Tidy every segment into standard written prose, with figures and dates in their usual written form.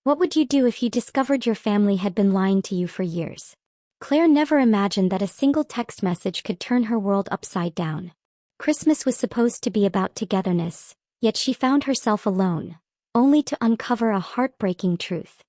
What would you do if you discovered your family had been lying to you for years? Claire never imagined that a single text message could turn her world upside down. Christmas was supposed to be about togetherness, yet she found herself alone, only to uncover a heartbreaking truth.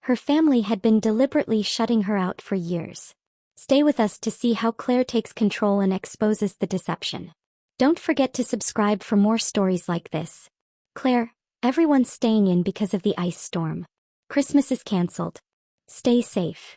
Her family had been deliberately shutting her out for years. Stay with us to see how Claire takes control and exposes the deception. Don't forget to subscribe for more stories like this. Claire, everyone's staying in because of the ice storm. Christmas is cancelled. Stay safe.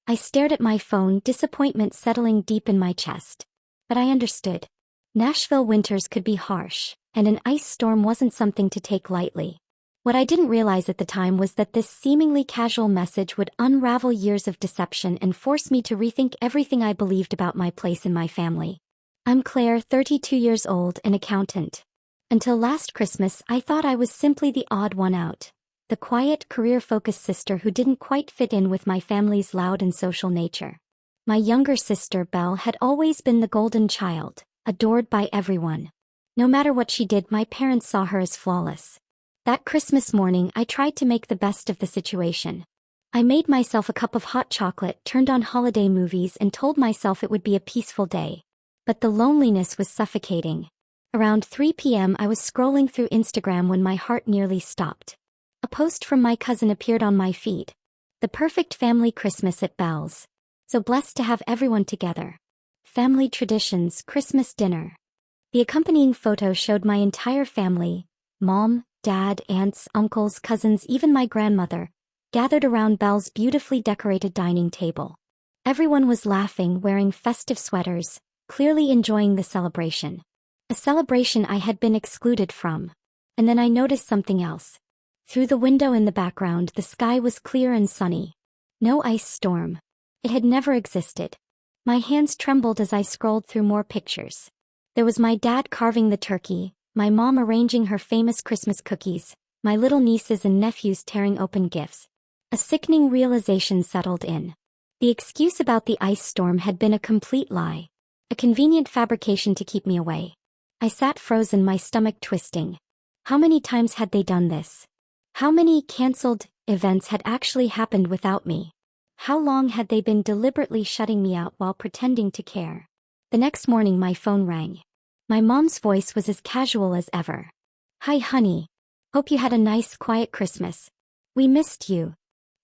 I stared at my phone, disappointment settling deep in my chest. But I understood. Nashville winters could be harsh, and an ice storm wasn't something to take lightly. What I didn't realize at the time was that this seemingly casual message would unravel years of deception and force me to rethink everything I believed about my place in my family. I'm Claire, 32 years old, an accountant. Until last Christmas, I thought I was simply the odd one out. The quiet, career-focused sister who didn't quite fit in with my family's loud and social nature. My younger sister, Belle, had always been the golden child, adored by everyone. No matter what she did, my parents saw her as flawless. That Christmas morning, I tried to make the best of the situation. I made myself a cup of hot chocolate, turned on holiday movies, and told myself it would be a peaceful day. But the loneliness was suffocating. Around 3 p.m. I was scrolling through Instagram when my heart nearly stopped. A post from my cousin appeared on my feed. The perfect family Christmas at Belle's. So blessed to have everyone together. Family traditions, Christmas dinner. The accompanying photo showed my entire family, mom, dad, aunts, uncles, cousins, even my grandmother, gathered around Belle's beautifully decorated dining table. Everyone was laughing, wearing festive sweaters, clearly enjoying the celebration. A celebration I had been excluded from. And then I noticed something else. Through the window in the background, the sky was clear and sunny. No ice storm. It had never existed. My hands trembled as I scrolled through more pictures. There was my dad carving the turkey, my mom arranging her famous Christmas cookies, my little nieces and nephews tearing open gifts. A sickening realization settled in. The excuse about the ice storm had been a complete lie. A convenient fabrication to keep me away. I sat frozen, my stomach twisting. How many times had they done this? How many cancelled events had actually happened without me? How long had they been deliberately shutting me out while pretending to care? The next morning my phone rang. My mom's voice was as casual as ever. "Hi honey. Hope you had a nice quiet Christmas. We missed you."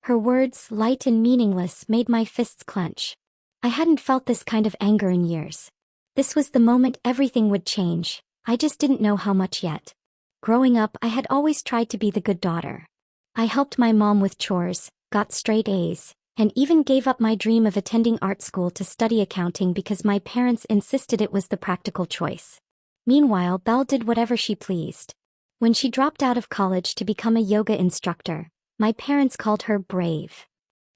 Her words, light and meaningless, made my fists clench. I hadn't felt this kind of anger in years. This was the moment everything would change. I just didn't know how much yet. Growing up, I had always tried to be the good daughter. I helped my mom with chores, got straight A's, and even gave up my dream of attending art school to study accounting because my parents insisted it was the practical choice. Meanwhile, Belle did whatever she pleased. When she dropped out of college to become a yoga instructor, my parents called her brave.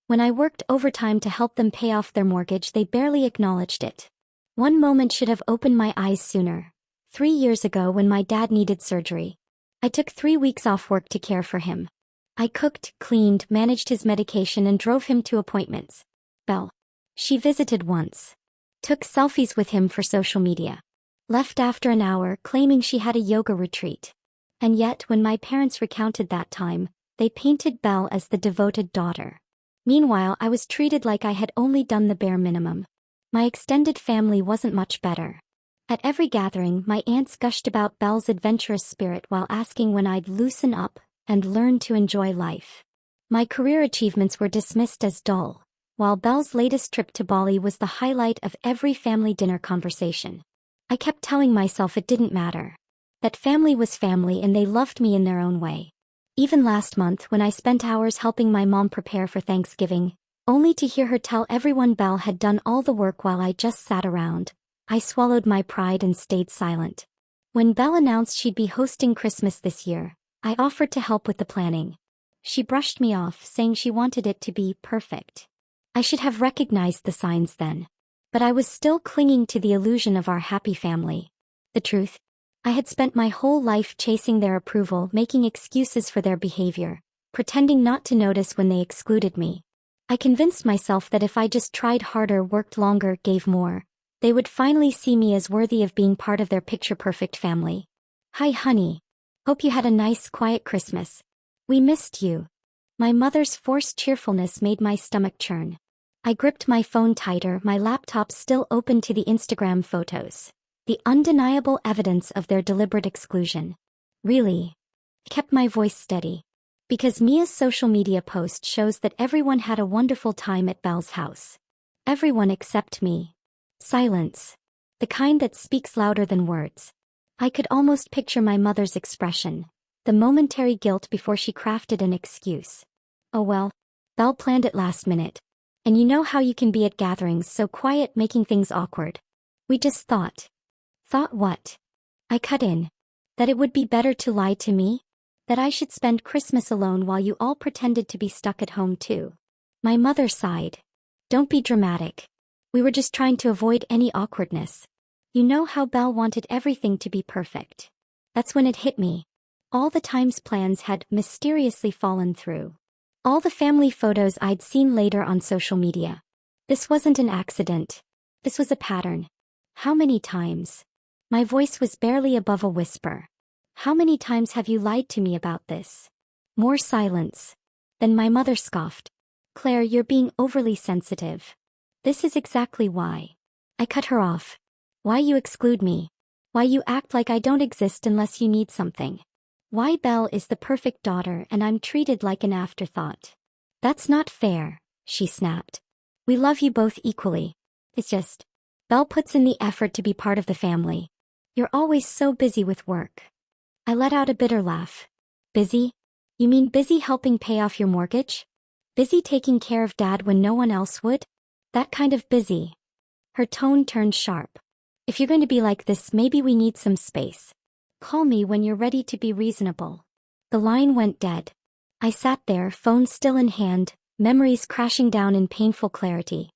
When I worked overtime to help them pay off their mortgage, they barely acknowledged it. One moment should have opened my eyes sooner. 3 years ago, when my dad needed surgery, I took 3 weeks off work to care for him. I cooked, cleaned, managed his medication, and drove him to appointments. Belle. She visited once. Took selfies with him for social media. Left after an hour, claiming she had a yoga retreat. And yet, when my parents recounted that time, they painted Belle as the devoted daughter. Meanwhile, I was treated like I had only done the bare minimum. My extended family wasn't much better. At every gathering, my aunts gushed about Belle's adventurous spirit while asking when I'd loosen up and learn to enjoy life. My career achievements were dismissed as dull, while Belle's latest trip to Bali was the highlight of every family dinner conversation. I kept telling myself it didn't matter. That family was family and they loved me in their own way. Even last month, when I spent hours helping my mom prepare for Thanksgiving, only to hear her tell everyone Belle had done all the work while I just sat around, I swallowed my pride and stayed silent. When Belle announced she'd be hosting Christmas this year, I offered to help with the planning. She brushed me off, saying she wanted it to be perfect. I should have recognized the signs then. But I was still clinging to the illusion of our happy family. The truth? I had spent my whole life chasing their approval, making excuses for their behavior, pretending not to notice when they excluded me. I convinced myself that if I just tried harder, worked longer, gave more, they would finally see me as worthy of being part of their picture-perfect family. "Hi honey. Hope you had a nice quiet Christmas. We missed you." My mother's forced cheerfulness made my stomach churn. I gripped my phone tighter, my laptop still open to the Instagram photos. The undeniable evidence of their deliberate exclusion. Really? Kept my voice steady. Because Mia's social media post shows that everyone had a wonderful time at Belle's house. Everyone except me. Silence. The kind that speaks louder than words. I could almost picture my mother's expression. The momentary guilt before she crafted an excuse. Oh well. Belle planned it last minute. And you know how you can be at gatherings so quiet, making things awkward. We just thought. Thought what? I cut in. That it would be better to lie to me? That I should spend Christmas alone while you all pretended to be stuck at home too. My mother sighed. Don't be dramatic. We were just trying to avoid any awkwardness. You know how Belle wanted everything to be perfect. That's when it hit me. All the times plans had mysteriously fallen through. All the family photos I'd seen later on social media. This wasn't an accident. This was a pattern. How many times? My voice was barely above a whisper. How many times have you lied to me about this? More silence. Then my mother scoffed. Claire, you're being overly sensitive. This is exactly why. I cut her off. Why you exclude me? Why you act like I don't exist unless you need something? Why Belle is the perfect daughter and I'm treated like an afterthought? That's not fair, she snapped. We love you both equally. It's just, Belle puts in the effort to be part of the family. You're always so busy with work. I let out a bitter laugh. Busy? You mean busy helping pay off your mortgage? Busy taking care of Dad when no one else would? That kind of busy. Her tone turned sharp. If you're going to be like this, maybe we need some space. Call me when you're ready to be reasonable. The line went dead. I sat there, phone still in hand, memories crashing down in painful clarity.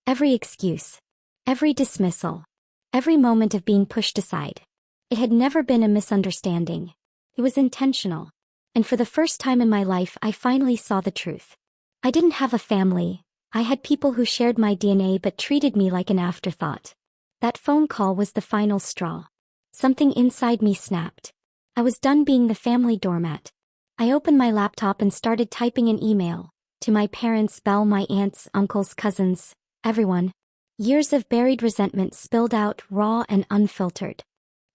Every excuse. Every dismissal. Every moment of being pushed aside. It had never been a misunderstanding. It was intentional. And for the first time in my life, I finally saw the truth. I didn't have a family. I had people who shared my DNA but treated me like an afterthought. That phone call was the final straw. Something inside me snapped. I was done being the family doormat. I opened my laptop and started typing an email. To my parents, Belle, my aunts, uncles, cousins, everyone. Years of buried resentment spilled out, raw and unfiltered.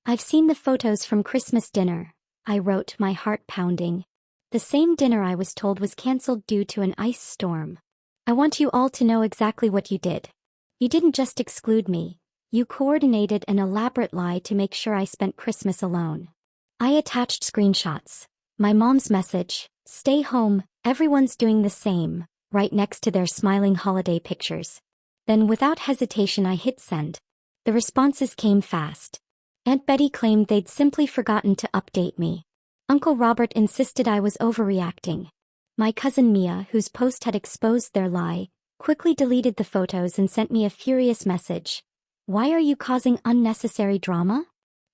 I've seen the photos from Christmas dinner, I wrote, my heart pounding. The same dinner I was told was cancelled due to an ice storm. I want you all to know exactly what you did. You didn't just exclude me. You coordinated an elaborate lie to make sure I spent Christmas alone. I attached screenshots. My mom's message, stay home, everyone's doing the same, right next to their smiling holiday pictures. Then without hesitation I hit send. The responses came fast. Aunt Betty claimed they'd simply forgotten to update me. Uncle Robert insisted I was overreacting. My cousin Mia, whose post had exposed their lie, quickly deleted the photos and sent me a furious message. Why are you causing unnecessary drama?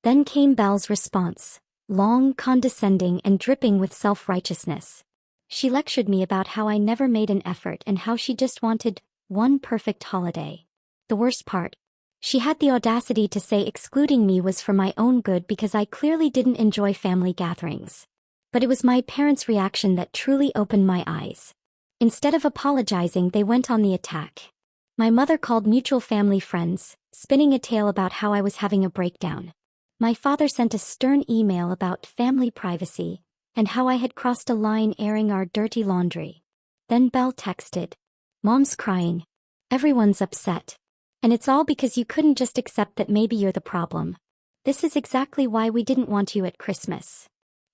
Then came Belle's response, long, condescending, and dripping with self-righteousness. She lectured me about how I never made an effort and how she just wanted one perfect holiday. The worst part, she had the audacity to say excluding me was for my own good because I clearly didn't enjoy family gatherings. But it was my parents' reaction that truly opened my eyes. Instead of apologizing, they went on the attack. My mother called mutual family friends, spinning a tale about how I was having a breakdown. My father sent a stern email about family privacy, and how I had crossed a line airing our dirty laundry. Then Belle texted. Mom's crying. Everyone's upset. And it's all because you couldn't just accept that maybe you're the problem. This is exactly why we didn't want you at Christmas.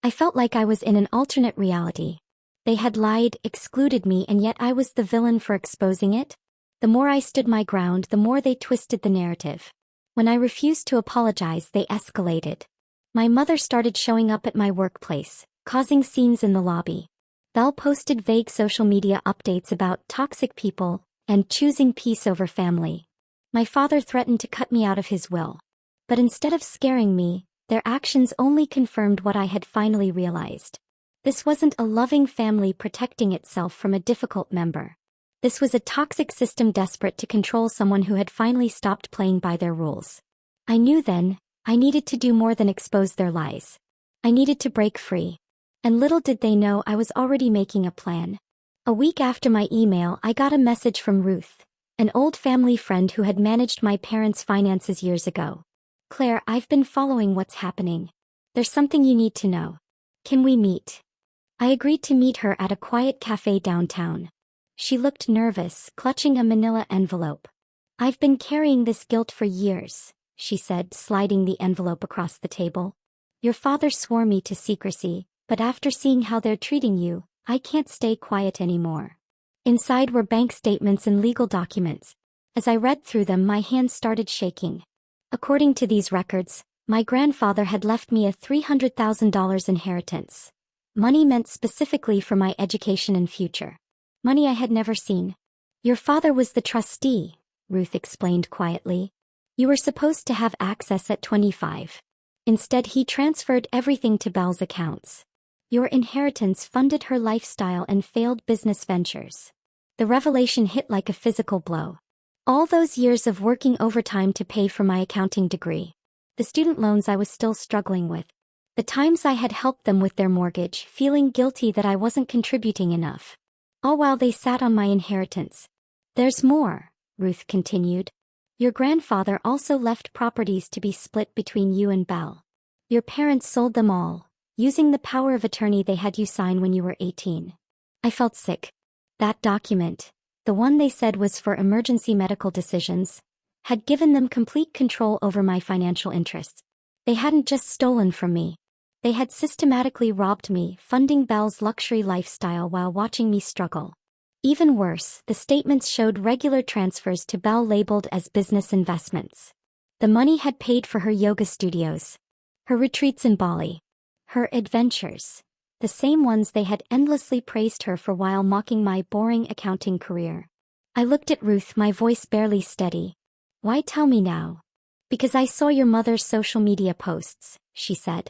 I felt like I was in an alternate reality. They had lied, excluded me, and yet I was the villain for exposing it. The more I stood my ground, the more they twisted the narrative. When I refused to apologize, they escalated. My mother started showing up at my workplace, causing scenes in the lobby. Belle posted vague social media updates about toxic people and choosing peace over family. My father threatened to cut me out of his will. But instead of scaring me, their actions only confirmed what I had finally realized. This wasn't a loving family protecting itself from a difficult member. This was a toxic system desperate to control someone who had finally stopped playing by their rules. I knew then, I needed to do more than expose their lies. I needed to break free. And little did they know I was already making a plan. A week after my email, I got a message from Ruth, an old family friend who had managed my parents' finances years ago. Claire, I've been following what's happening. There's something you need to know. Can we meet? I agreed to meet her at a quiet cafe downtown. She looked nervous, clutching a manila envelope. I've been carrying this guilt for years, she said, sliding the envelope across the table. Your father swore me to secrecy, but after seeing how they're treating you, I can't stay quiet anymore. Inside were bank statements and legal documents. As I read through them, my hands started shaking. According to these records, my grandfather had left me a $300,000 inheritance. Money meant specifically for my education and future. Money I had never seen. Your father was the trustee, Ruth explained quietly. You were supposed to have access at 25. Instead, he transferred everything to Belle's accounts. Your inheritance funded her lifestyle and failed business ventures. The revelation hit like a physical blow. All those years of working overtime to pay for my accounting degree. The student loans I was still struggling with. The times I had helped them with their mortgage, feeling guilty that I wasn't contributing enough. All while they sat on my inheritance. There's more, Ruth continued. Your grandfather also left properties to be split between you and Belle. Your parents sold them all, using the power of attorney they had you sign when you were 18. I felt sick. That document, the one they said was for emergency medical decisions, had given them complete control over my financial interests. They hadn't just stolen from me. They had systematically robbed me, funding Belle's luxury lifestyle while watching me struggle. Even worse, the statements showed regular transfers to Belle labeled as business investments. The money had paid for her yoga studios, her retreats in Bali, her adventures, the same ones they had endlessly praised her for while mocking my boring accounting career. I looked at Ruth, my voice barely steady. Why tell me now? Because I saw your mother's social media posts, she said.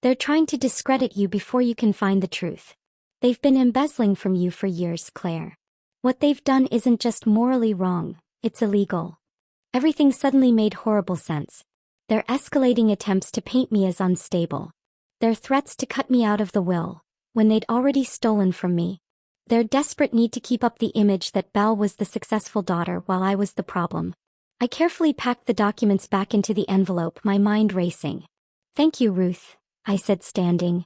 They're trying to discredit you before you can find the truth. They've been embezzling from you for years, Claire. What they've done isn't just morally wrong, it's illegal. Everything suddenly made horrible sense. Their escalating attempts to paint me as unstable. Their threats to cut me out of the will, when they'd already stolen from me. Their desperate need to keep up the image that Belle was the successful daughter while I was the problem. I carefully packed the documents back into the envelope, my mind racing. Thank you, Ruth, I said, standing.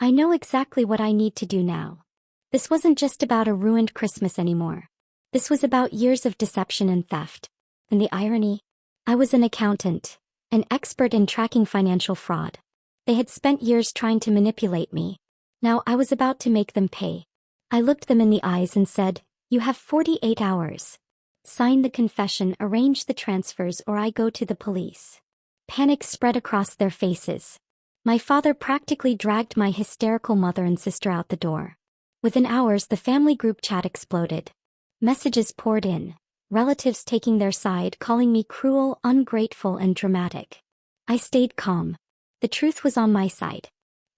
I know exactly what I need to do now. This wasn't just about a ruined Christmas anymore. This was about years of deception and theft. And the irony? I was an accountant, an expert in tracking financial fraud. They had spent years trying to manipulate me. Now I was about to make them pay. I looked them in the eyes and said, "You have 48 hours. Sign the confession, arrange the transfers, or I go to the police." Panic spread across their faces. My father practically dragged my hysterical mother and sister out the door. Within hours, the family group chat exploded. Messages poured in, relatives taking their side, calling me cruel, ungrateful, and dramatic. I stayed calm. The truth was on my side.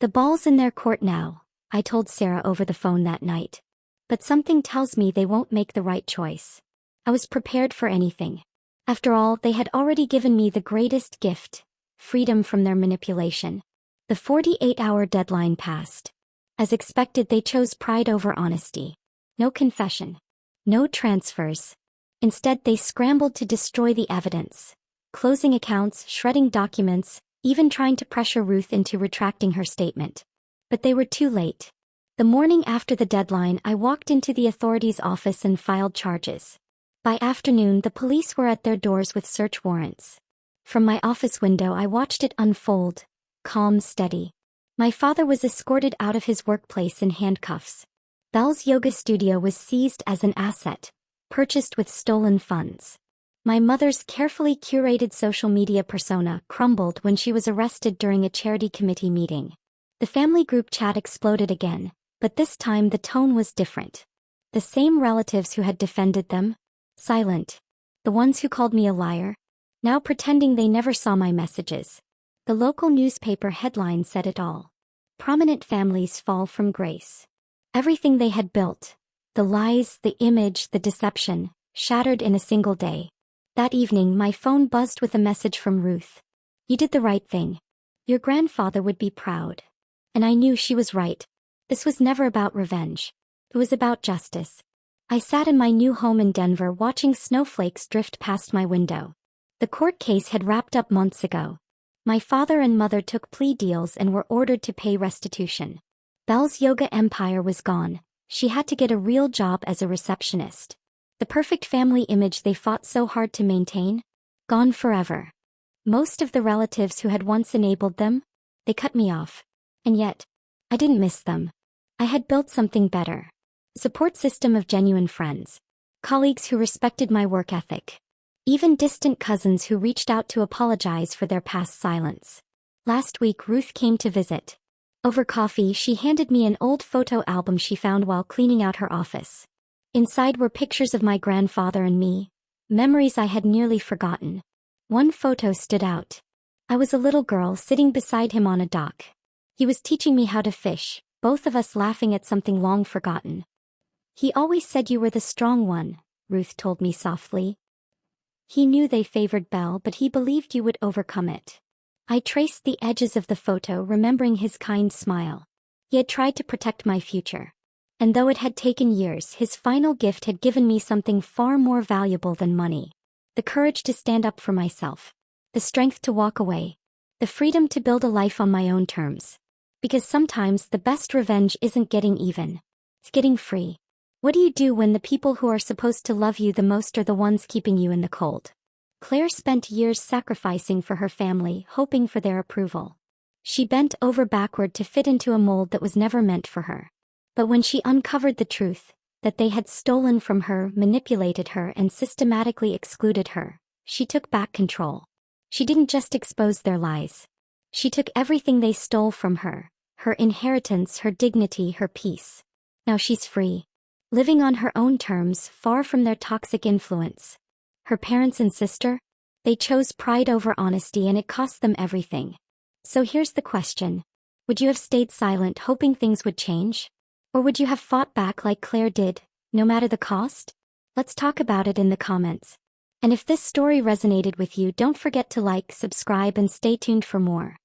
The ball's in their court now, I told Sarah over the phone that night. But something tells me they won't make the right choice. I was prepared for anything. After all, they had already given me the greatest gift, freedom from their manipulation. The 48-hour deadline passed. As expected, they chose pride over honesty. No confession. No transfers. Instead, they scrambled to destroy the evidence. Closing accounts, shredding documents, even trying to pressure Ruth into retracting her statement. But they were too late. The morning after the deadline, I walked into the authorities' office and filed charges. By afternoon, the police were at their doors with search warrants. From my office window, I watched it unfold. Calm, steady. My father was escorted out of his workplace in handcuffs. Belle's yoga studio was seized as an asset, purchased with stolen funds. My mother's carefully curated social media persona crumbled when she was arrested during a charity committee meeting. The family group chat exploded again, but this time the tone was different. The same relatives who had defended them, silent. The ones who called me a liar, now pretending they never saw my messages. The local newspaper headline said it all. Prominent families fall from grace. Everything they had built, the lies, the image, the deception, shattered in a single day. That evening, my phone buzzed with a message from Ruth. "You did the right thing. Your grandfather would be proud." And I knew she was right. This was never about revenge. It was about justice. I sat in my new home in Denver watching snowflakes drift past my window. The court case had wrapped up months ago. My father and mother took plea deals and were ordered to pay restitution. Belle's yoga empire was gone. She had to get a real job as a receptionist. The perfect family image they fought so hard to maintain? Gone forever. Most of the relatives who had once enabled them? They cut me off. And yet, I didn't miss them. I had built something better. A support system of genuine friends. Colleagues who respected my work ethic. Even distant cousins who reached out to apologize for their past silence. Last week Ruth came to visit. Over coffee she handed me an old photo album she found while cleaning out her office. Inside were pictures of my grandfather and me, memories I had nearly forgotten. One photo stood out. I was a little girl sitting beside him on a dock. He was teaching me how to fish, both of us laughing at something long forgotten. He always said you were the strong one, Ruth told me softly. He knew they favored Belle, but he believed you would overcome it. I traced the edges of the photo, remembering his kind smile. He had tried to protect my future. And though it had taken years, his final gift had given me something far more valuable than money. The courage to stand up for myself. The strength to walk away. The freedom to build a life on my own terms. Because sometimes the best revenge isn't getting even. It's getting free. What do you do when the people who are supposed to love you the most are the ones keeping you in the cold? Claire spent years sacrificing for her family, hoping for their approval. She bent over backward to fit into a mold that was never meant for her. But when she uncovered the truth, that they had stolen from her, manipulated her, and systematically excluded her, she took back control. She didn't just expose their lies. She took everything they stole from her, her inheritance, her dignity, her peace. Now she's free. Living on her own terms, far from their toxic influence. Her parents and sister? They chose pride over honesty and it cost them everything. So here's the question. Would you have stayed silent hoping things would change? Or would you have fought back like Claire did, no matter the cost? Let's talk about it in the comments. And if this story resonated with you, don't forget to like, subscribe, and stay tuned for more.